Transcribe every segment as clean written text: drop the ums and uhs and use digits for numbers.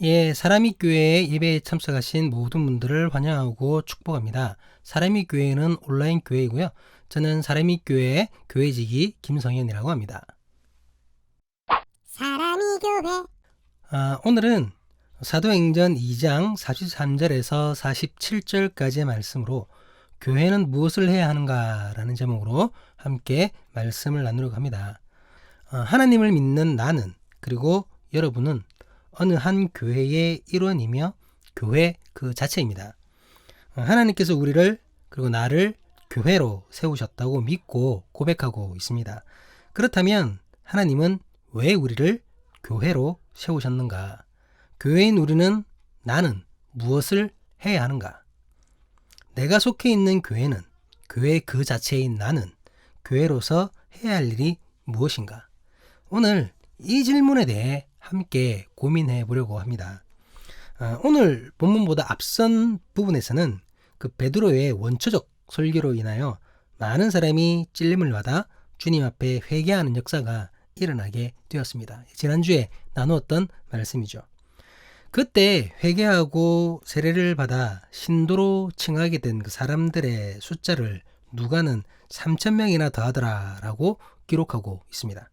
예, 사람이 교회에 예배에 참석하신 모든 분들을 환영하고 축복합니다. 사람이 교회는 온라인 교회이고요. 저는 사람이 교회의 교회지기 김성현이라고 합니다. 사람이 교회 오늘은 사도행전 2장 43절에서 47절까지의 말씀으로 교회는 무엇을 해야 하는가라는 제목으로 함께 말씀을 나누려고 합니다. 하나님을 믿는 나는 그리고 여러분은 어느 한 교회의 일원이며 교회 그 자체입니다. 하나님께서 우리를 그리고 나를 교회로 세우셨다고 믿고 고백하고 있습니다. 그렇다면 하나님은 왜 우리를 교회로 세우셨는가? 교회인 우리는 나는 무엇을 해야 하는가? 내가 속해 있는 교회는 교회 그 자체인 나는 교회로서 해야 할 일이 무엇인가? 오늘 이 질문에 대해 함께 고민해 보려고 합니다. 오늘 본문보다 앞선 부분에서는 그 베드로의 원초적 설교로 인하여 많은 사람이 찔림을 받아 주님 앞에 회개하는 역사가 일어나게 되었습니다. 지난주에 나누었던 말씀이죠. 그때 회개하고 세례를 받아 신도로 칭하게 된 그 사람들의 숫자를 누가는 3,000명이나 더하더라라고 기록하고 있습니다.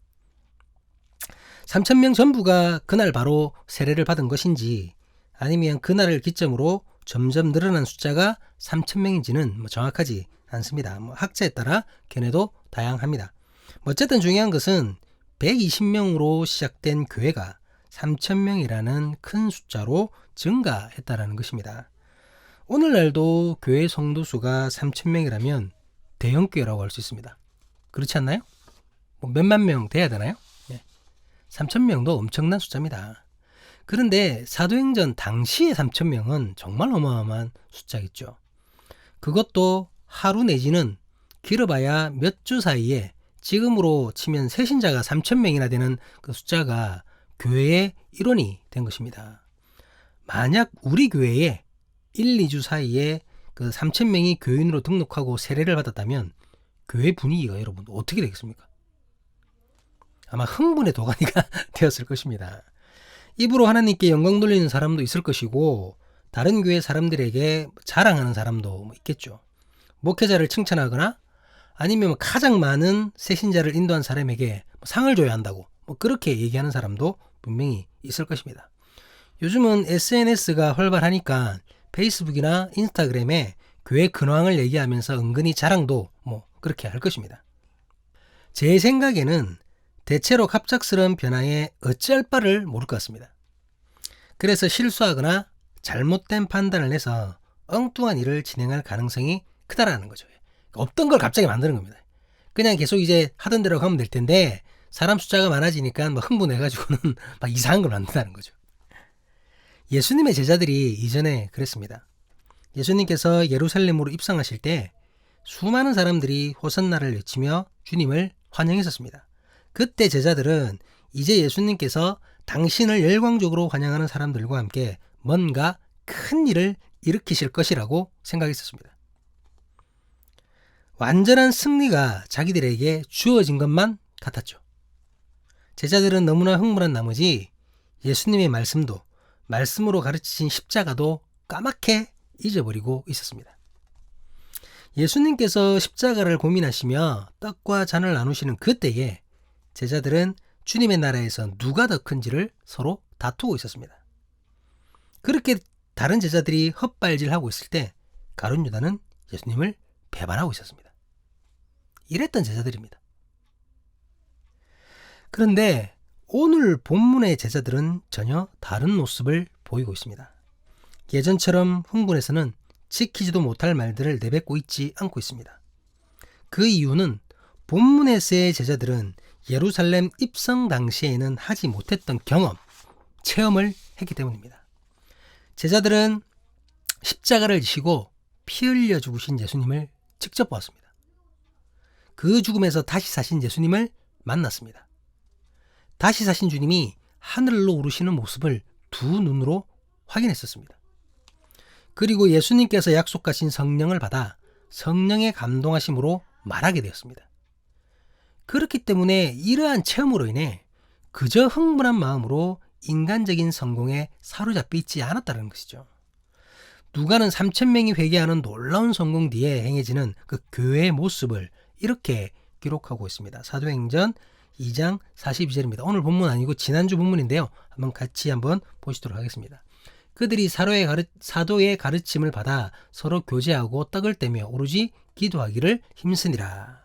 3,000명 전부가 그날 바로 세례를 받은 것인지 아니면 그날을 기점으로 점점 늘어난 숫자가 3,000명인지는 정확하지 않습니다. 학자에 따라 견해도 다양합니다. 어쨌든 중요한 것은 120명으로 시작된 교회가 3,000명이라는 큰 숫자로 증가했다는 것입니다. 오늘날도 교회 성도수가 3,000명이라면 대형교회라고 할 수 있습니다. 그렇지 않나요? 몇만 명 돼야 되나요? 3,000명도 엄청난 숫자입니다. 그런데 사도행전 당시의 3,000명은 정말 어마어마한 숫자겠죠. 그것도 하루 내지는 길어봐야 몇 주 사이에 지금으로 치면 새신자가 3,000명이나 되는 그 숫자가 교회의 일원이 된 것입니다. 만약 우리 교회에 1, 2주 사이에 그 3,000명이 교인으로 등록하고 세례를 받았다면 교회 분위기가 여러분 어떻게 되겠습니까? 아마 흥분의 도가니가 되었을 것입니다. 입으로 하나님께 영광 돌리는 사람도 있을 것이고 다른 교회 사람들에게 자랑하는 사람도 있겠죠. 목회자를 칭찬하거나 아니면 가장 많은 새신자를 인도한 사람에게 상을 줘야 한다고 그렇게 얘기하는 사람도 분명히 있을 것입니다. 요즘은 SNS가 활발하니까 페이스북이나 인스타그램에 교회 근황을 얘기하면서 은근히 자랑도 그렇게 할 것입니다. 제 생각에는 대체로 갑작스러운 변화에 어찌할 바를 모를 것 같습니다. 그래서 실수하거나 잘못된 판단을 해서 엉뚱한 일을 진행할 가능성이 크다라는 거죠. 없던 걸 갑자기 만드는 겁니다. 그냥 계속 이제 하던 대로 가면 될 텐데 사람 숫자가 많아지니까 흥분해가지고는 막 이상한 걸 만든다는 거죠. 예수님의 제자들이 이전에 그랬습니다. 예수님께서 예루살렘으로 입성하실 때 수많은 사람들이 호산나를 외치며 주님을 환영했었습니다. 그때 제자들은 이제 예수님께서 당신을 열광적으로 환영하는 사람들과 함께 뭔가 큰 일을 일으키실 것이라고 생각했었습니다. 완전한 승리가 자기들에게 주어진 것만 같았죠. 제자들은 너무나 흥분한 나머지 예수님의 말씀도 말씀으로 가르치신 십자가도 까맣게 잊어버리고 있었습니다. 예수님께서 십자가를 고민하시며 떡과 잔을 나누시는 그때에 제자들은 주님의 나라에서 누가 더 큰지를 서로 다투고 있었습니다. 그렇게 다른 제자들이 헛발질하고 있을 때 가룟 유다는 예수님을 배반하고 있었습니다. 이랬던 제자들입니다. 그런데 오늘 본문의 제자들은 전혀 다른 모습을 보이고 있습니다. 예전처럼 흥분해서는 지키지도 못할 말들을 내뱉고 있지 않고 있습니다. 그 이유는 본문에서의 제자들은 예루살렘 입성 당시에는 하지 못했던 경험, 체험을 했기 때문입니다. 제자들은 십자가를 지시고 피 흘려 죽으신 예수님을 직접 보았습니다. 그 죽음에서 다시 사신 예수님을 만났습니다. 다시 사신 주님이 하늘로 오르시는 모습을 두 눈으로 확인했었습니다. 그리고 예수님께서 약속하신 성령을 받아 성령의 감동하심으로 말하게 되었습니다. 그렇기 때문에 이러한 체험으로 인해 그저 흥분한 마음으로 인간적인 성공에 사로잡혀 있지 않았다는 것이죠. 누가는 3,000명이 회개하는 놀라운 성공 뒤에 행해지는 그 교회의 모습을 이렇게 기록하고 있습니다. 사도행전 2장 42절입니다. 오늘 본문 아니고 지난주 본문인데요. 같이 한번 보시도록 하겠습니다. 그들이 사도의 가르침을 받아 서로 교제하고 떡을 떼며 오로지 기도하기를 힘쓰니라.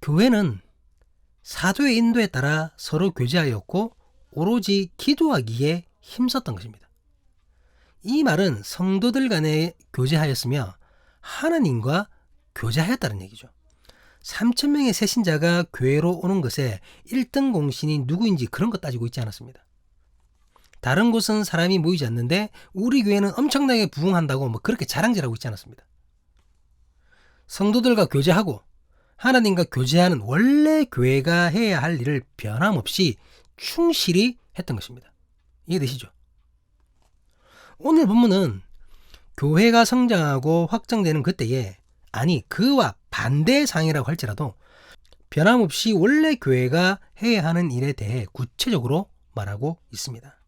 교회는 사도의 인도에 따라 서로 교제하였고 오로지 기도하기에 힘썼던 것입니다. 이 말은 성도들 간에 교제하였으며 하나님과 교제하였다는 얘기죠. 3,000명의 새신자가 교회로 오는 것에 1등 공신이 누구인지 그런 거 따지고 있지 않았습니다. 다른 곳은 사람이 모이지 않는데 우리 교회는 엄청나게 부흥한다고 그렇게 자랑질하고 있지 않았습니다. 성도들과 교제하고 하나님과 교제하는 원래 교회가 해야 할 일을 변함없이 충실히 했던 것입니다. 이해되시죠? 오늘 본문은 교회가 성장하고 확장되는 그때에, 아니 그와 반대의 상황이라고 할지라도 변함없이 원래 교회가 해야 하는 일에 대해 구체적으로 말하고 있습니다.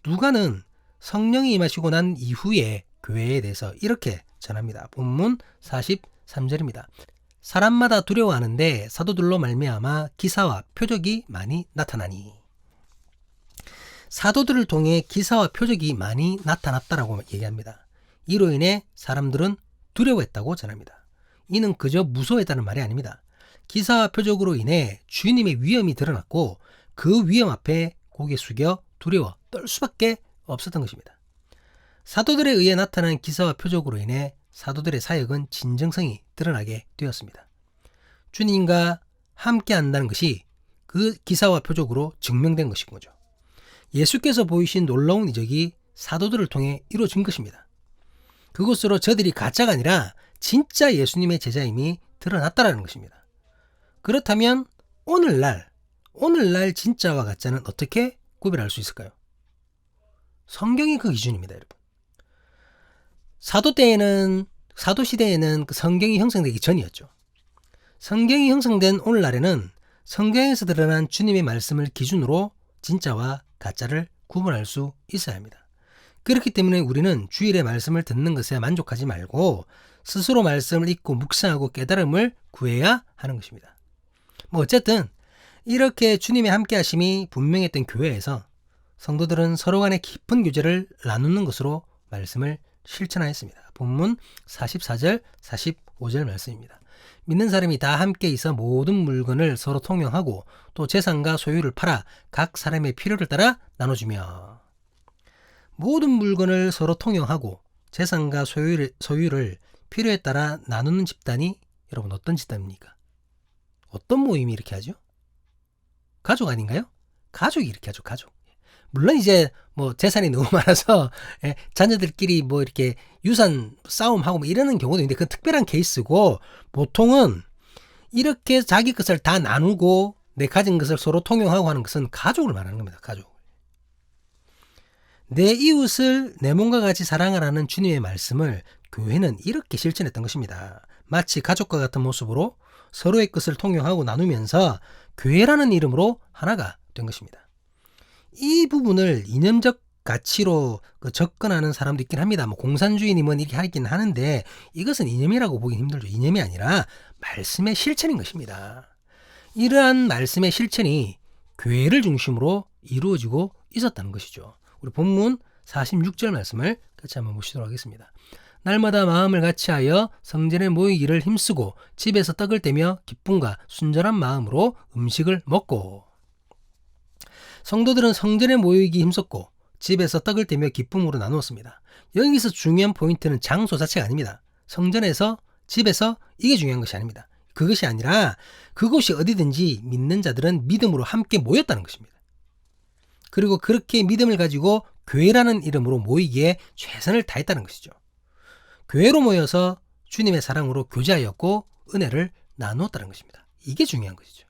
누가는 성령이 임하시고 난 이후에 교회에 대해서 이렇게 전합니다. 본문 43절입니다. 사람마다 두려워하는데 사도들로 말미암아 기사와 표적이 많이 나타나니. 사도들을 통해 기사와 표적이 많이 나타났다라고 얘기합니다. 이로 인해 사람들은 두려워했다고 전합니다. 이는 그저 무서워했다는 말이 아닙니다. 기사와 표적으로 인해 주님의 위엄이 드러났고 그 위엄 앞에 고개 숙여 두려워 떨 수밖에 없었던 것입니다. 사도들에 의해 나타난 기사와 표적으로 인해 사도들의 사역은 진정성이 드러나게 되었습니다. 주님과 함께 한다는 것이 그 기사와 표적으로 증명된 것인 거죠. 예수께서 보이신 놀라운 이적이 사도들을 통해 이루어진 것입니다. 그것으로 저들이 가짜가 아니라 진짜 예수님의 제자임이 드러났다는 것입니다. 그렇다면 오늘날 진짜와 가짜는 어떻게 구별할 수 있을까요? 성경이 그 기준입니다, 여러분. 사도 시대에는 그 성경이 형성되기 전이었죠. 성경이 형성된 오늘날에는 성경에서 드러난 주님의 말씀을 기준으로 진짜와 가짜를 구분할 수 있어야 합니다. 그렇기 때문에 우리는 주일에 말씀을 듣는 것에 만족하지 말고 스스로 말씀을 읽고 묵상하고 깨달음을 구해야 하는 것입니다. 어쨌든 이렇게 주님의 함께 하심이 분명했던 교회에서 성도들은 서로 간의 깊은 교제를 나누는 것으로 말씀을 실천하였습니다. 본문 44절, 45절 말씀입니다. 믿는 사람이 다 함께 있어 모든 물건을 서로 통용하고 또 재산과 소유를 팔아 각 사람의 필요를 따라 나눠주며. 모든 물건을 서로 통용하고 재산과 소유를 필요에 따라 나누는 집단이 여러분 어떤 집단입니까? 어떤 모임이 이렇게 하죠? 가족 아닌가요? 가족이 이렇게 하죠, 가족. 물론 이제 재산이 너무 많아서 자녀들끼리 이렇게 유산 싸움하고 이러는 경우도 있는데 그건 특별한 케이스고, 보통은 이렇게 자기 것을 다 나누고 내 가진 것을 서로 통용하고 하는 것은 가족을 말하는 겁니다. 가족. 내 이웃을 내 몸과 같이 사랑하라는 주님의 말씀을 교회는 이렇게 실천했던 것입니다. 마치 가족과 같은 모습으로 서로의 것을 통용하고 나누면서 교회라는 이름으로 하나가 된 것입니다. 이 부분을 이념적 가치로 접근하는 사람도 있긴 합니다. 공산주의님은 이렇게 하긴 하는데 이것은 이념이라고 보기 힘들죠. 이념이 아니라 말씀의 실천인 것입니다. 이러한 말씀의 실천이 교회를 중심으로 이루어지고 있었다는 것이죠. 우리 본문 46절 말씀을 같이 한번 보시도록 하겠습니다. 날마다 마음을 같이하여 성전에 모이기를 힘쓰고 집에서 떡을 떼며 기쁨과 순전한 마음으로 음식을 먹고. 성도들은 성전에 모이기 힘썼고 집에서 떡을 떼며 기쁨으로 나누었습니다. 여기서 중요한 포인트는 장소 자체가 아닙니다. 성전에서, 집에서 이게 중요한 것이 아닙니다. 그것이 아니라 그곳이 어디든지 믿는 자들은 믿음으로 함께 모였다는 것입니다. 그리고 그렇게 믿음을 가지고 교회라는 이름으로 모이기에 최선을 다했다는 것이죠. 교회로 모여서 주님의 사랑으로 교제하였고 은혜를 나누었다는 것입니다. 이게 중요한 것이죠.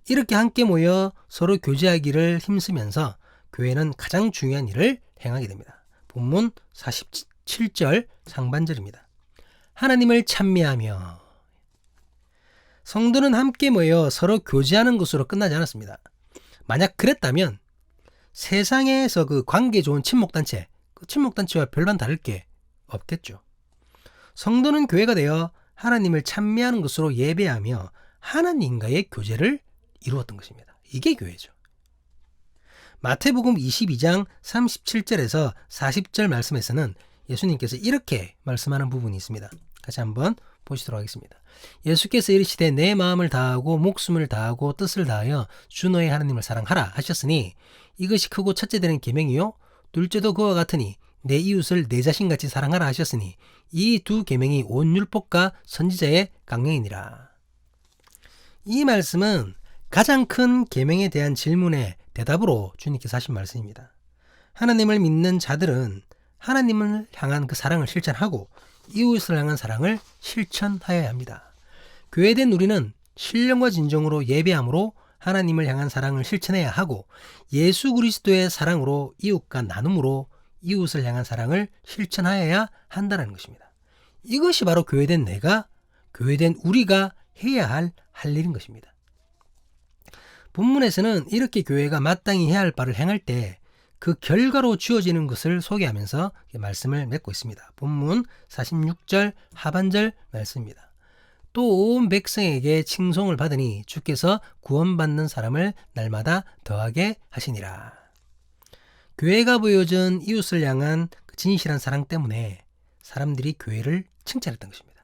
이렇게 함께 모여 서로 교제하기를 힘쓰면서 교회는 가장 중요한 일을 행하게 됩니다. 본문 47절 상반절입니다. 하나님을 찬미하며. 성도는 함께 모여 서로 교제하는 것으로 끝나지 않았습니다. 만약 그랬다면 세상에서 그 관계 좋은 친목단체, 그 친목단체와 별반 다를 게 없겠죠. 성도는 교회가 되어 하나님을 찬미하는 것으로 예배하며 하나님과의 교제를 이루었던 것입니다. 이게 교회죠. 마태복음 22장 37절에서 40절 말씀에서는 예수님께서 이렇게 말씀하는 부분이 있습니다. 같이 한번 보시도록 하겠습니다. 예수께서 이르시되 내 마음을 다하고 목숨을 다하고 뜻을 다하여 주 너의 하나님을 사랑하라 하셨으니 이것이 크고 첫째 되는 계명이요 둘째도 그와 같으니 내 이웃을 내 자신같이 사랑하라 하셨으니 이 두 계명이 온 율법과 선지자의 강령이니라. 이 말씀은 가장 큰 계명에 대한 질문의 대답으로 주님께서 하신 말씀입니다. 하나님을 믿는 자들은 하나님을 향한 그 사랑을 실천하고 이웃을 향한 사랑을 실천하여야 합니다. 교회된 우리는 신령과 진정으로 예배함으로 하나님을 향한 사랑을 실천해야 하고 예수 그리스도의 사랑으로 이웃과 나눔으로 이웃을 향한 사랑을 실천하여야 한다는 것입니다. 이것이 바로 교회된 내가, 교회된 우리가 해야 할 일인 것입니다. 본문에서는 이렇게 교회가 마땅히 해야 할 바를 행할 때 그 결과로 주어지는 것을 소개하면서 말씀을 맺고 있습니다. 본문 46절 하반절 말씀입니다. 또 온 백성에게 칭송을 받으니 주께서 구원받는 사람을 날마다 더하게 하시니라. 교회가 보여준 이웃을 향한 진실한 사랑 때문에 사람들이 교회를 칭찬했던 것입니다.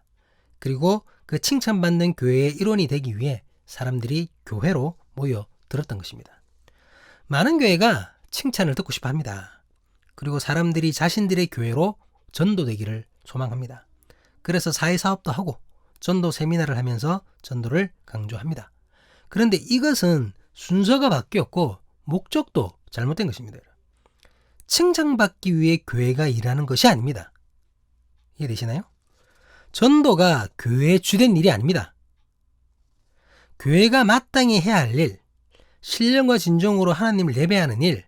그리고 그 칭찬받는 교회의 일원이 되기 위해 사람들이 교회로 모여들었던 것입니다. 많은 교회가 칭찬을 듣고 싶어 합니다. 그리고 사람들이 자신들의 교회로 전도되기를 소망합니다. 그래서 사회사업도 하고 전도 세미나를 하면서 전도를 강조합니다. 그런데 이것은 순서가 바뀌었고 목적도 잘못된 것입니다. 칭찬받기 위해 교회가 일하는 것이 아닙니다. 이해되시나요? 전도가 교회의 주된 일이 아닙니다. 교회가 마땅히 해야 할 일, 신령과 진정으로 하나님을 예배하는 일,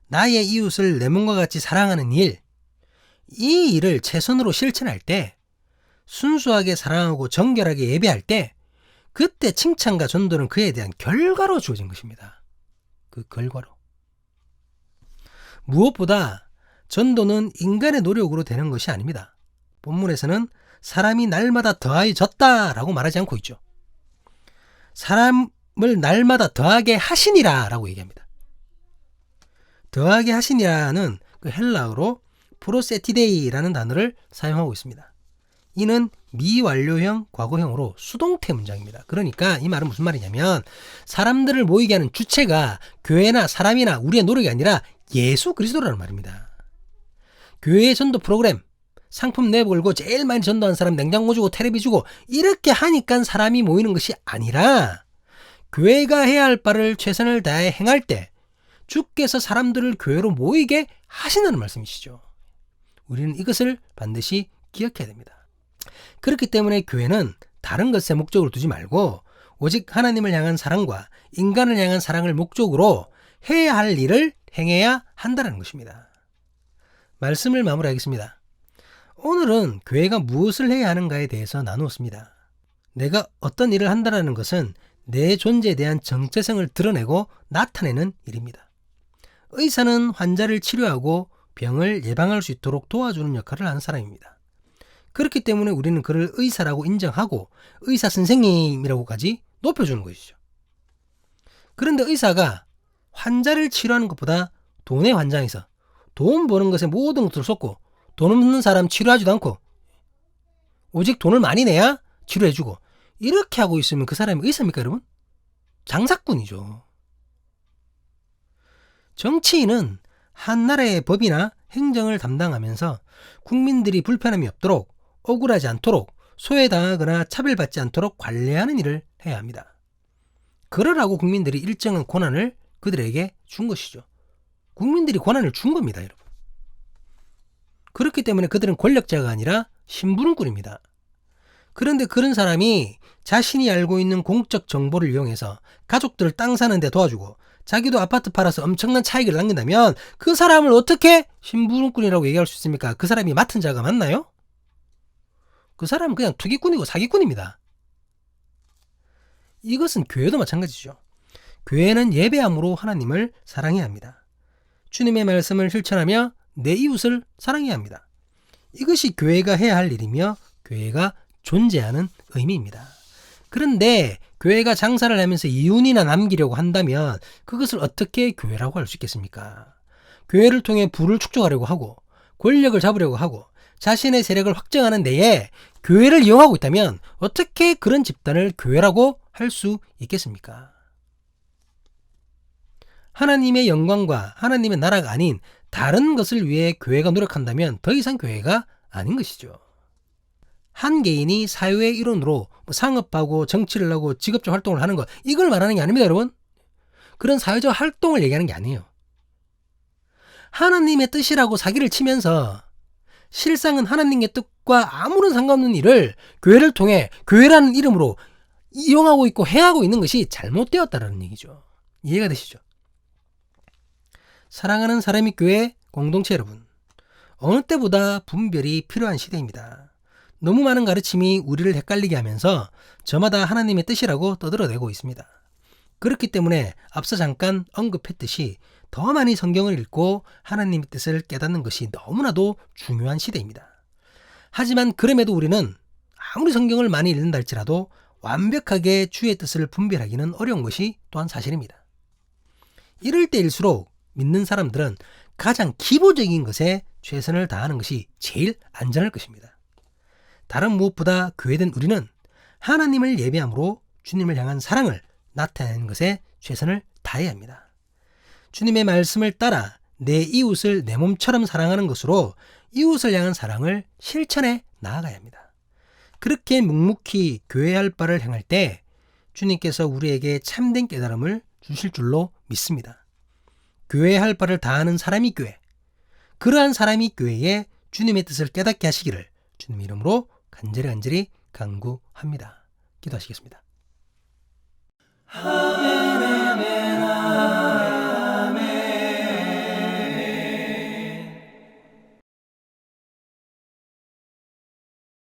나의 이웃을 내 몸과 같이 사랑하는 일, 이 일을 최선으로 실천할 때, 순수하게 사랑하고 정결하게 예배할 때, 그때 칭찬과 전도는 그에 대한 결과로 주어진 것입니다. 그 결과로. 무엇보다 전도는 인간의 노력으로 되는 것이 아닙니다. 본문에서는 사람이 날마다 더하여졌다라고 말하지 않고 있죠. 사람을 날마다 더하게 하시니라 라고 얘기합니다. 더하게 하시니라는 그 헬라어로 프로세티데이라는 단어를 사용하고 있습니다. 이는 미완료형 과거형으로 수동태 문장입니다. 그러니까 이 말은 무슨 말이냐면 사람들을 모이게 하는 주체가 교회나 사람이나 우리의 노력이 아니라 예수 그리스도라는 말입니다. 교회의 전도 프로그램, 상품 내걸고 제일 많이 전도한 사람 냉장고 주고 텔레비 주고 이렇게 하니까 사람이 모이는 것이 아니라 교회가 해야 할 바를 최선을 다해 행할 때 주께서 사람들을 교회로 모이게 하신다는 말씀이시죠. 우리는 이것을 반드시 기억해야 됩니다. 그렇기 때문에 교회는 다른 것에 목적을 두지 말고 오직 하나님을 향한 사랑과 인간을 향한 사랑을 목적으로 해야 할 일을 행해야 한다는 것입니다. 말씀을 마무리하겠습니다. 오늘은 교회가 무엇을 해야 하는가에 대해서 나누었습니다. 내가 어떤 일을 한다는 것은 내 존재에 대한 정체성을 드러내고 나타내는 일입니다. 의사는 환자를 치료하고 병을 예방할 수 있도록 도와주는 역할을 하는 사람입니다. 그렇기 때문에 우리는 그를 의사라고 인정하고 의사 선생님이라고까지 높여주는 것이죠. 그런데 의사가 환자를 치료하는 것보다 돈의 환장에서 돈 버는 것에 모든 것을 쏟고 돈 없는 사람 치료하지도 않고 오직 돈을 많이 내야 치료해주고 이렇게 하고 있으면 그 사람이 의사입니까 여러분? 장사꾼이죠. 정치인은 한 나라의 법이나 행정을 담당하면서 국민들이 불편함이 없도록 억울하지 않도록 소외당하거나 차별받지 않도록 관리하는 일을 해야 합니다. 그러라고 국민들이 일정한 권한을 그들에게 준 것이죠. 국민들이 권한을 준 겁니다, 여러분. 그렇기 때문에 그들은 권력자가 아니라 심부름꾼입니다. 그런데 그런 사람이 자신이 알고 있는 공적 정보를 이용해서 가족들을 땅 사는 데 도와주고 자기도 아파트 팔아서 엄청난 차익을 남긴다면 그 사람을 어떻게 심부름꾼이라고 얘기할 수 있습니까? 그 사람이 맡은 자가 맞나요? 그 사람은 그냥 투기꾼이고 사기꾼입니다. 이것은 교회도 마찬가지죠. 교회는 예배함으로 하나님을 사랑해야 합니다. 주님의 말씀을 실천하며 내 이웃을 사랑해야 합니다. 이것이 교회가 해야 할 일이며 교회가 존재하는 의미입니다. 그런데 교회가 장사를 하면서 이윤이나 남기려고 한다면 그것을 어떻게 교회라고 할 수 있겠습니까? 교회를 통해 부를 축적하려고 하고 권력을 잡으려고 하고 자신의 세력을 확정하는 데에 교회를 이용하고 있다면 어떻게 그런 집단을 교회라고 할 수 있겠습니까? 하나님의 영광과 하나님의 나라가 아닌 다른 것을 위해 교회가 노력한다면 더 이상 교회가 아닌 것이죠. 한 개인이 사회의 일원으로 상업하고 정치를 하고 직업적 활동을 하는 것, 이걸 말하는 게 아닙니다, 여러분. 그런 사회적 활동을 얘기하는 게 아니에요. 하나님의 뜻이라고 사기를 치면서 실상은 하나님의 뜻과 아무런 상관없는 일을 교회를 통해 교회라는 이름으로 이용하고 있고 행하고 있는 것이 잘못되었다는 얘기죠. 이해가 되시죠? 사랑하는 사람이 교회 공동체 여러분, 어느 때보다 분별이 필요한 시대입니다. 너무 많은 가르침이 우리를 헷갈리게 하면서 저마다 하나님의 뜻이라고 떠들어대고 있습니다. 그렇기 때문에 앞서 잠깐 언급했듯이 더 많이 성경을 읽고 하나님의 뜻을 깨닫는 것이 너무나도 중요한 시대입니다. 하지만 그럼에도 우리는 아무리 성경을 많이 읽는다 할지라도 완벽하게 주의 뜻을 분별하기는 어려운 것이 또한 사실입니다. 이럴 때일수록 믿는 사람들은 가장 기본적인 것에 최선을 다하는 것이 제일 안전할 것입니다. 다른 무엇보다 교회된 우리는 하나님을 예배함으로 주님을 향한 사랑을 나타내는 것에 최선을 다해야 합니다. 주님의 말씀을 따라 내 이웃을 내 몸처럼 사랑하는 것으로 이웃을 향한 사랑을 실천해 나아가야 합니다. 그렇게 묵묵히 교회할 바를 행할 때 주님께서 우리에게 참된 깨달음을 주실 줄로 믿습니다. 교회할 바를 다하는 사람이 교회, 그러한 사람이 교회에 주님의 뜻을 깨닫게 하시기를 주님의 이름으로 간절히 간절히 간구합니다. 기도하시겠습니다.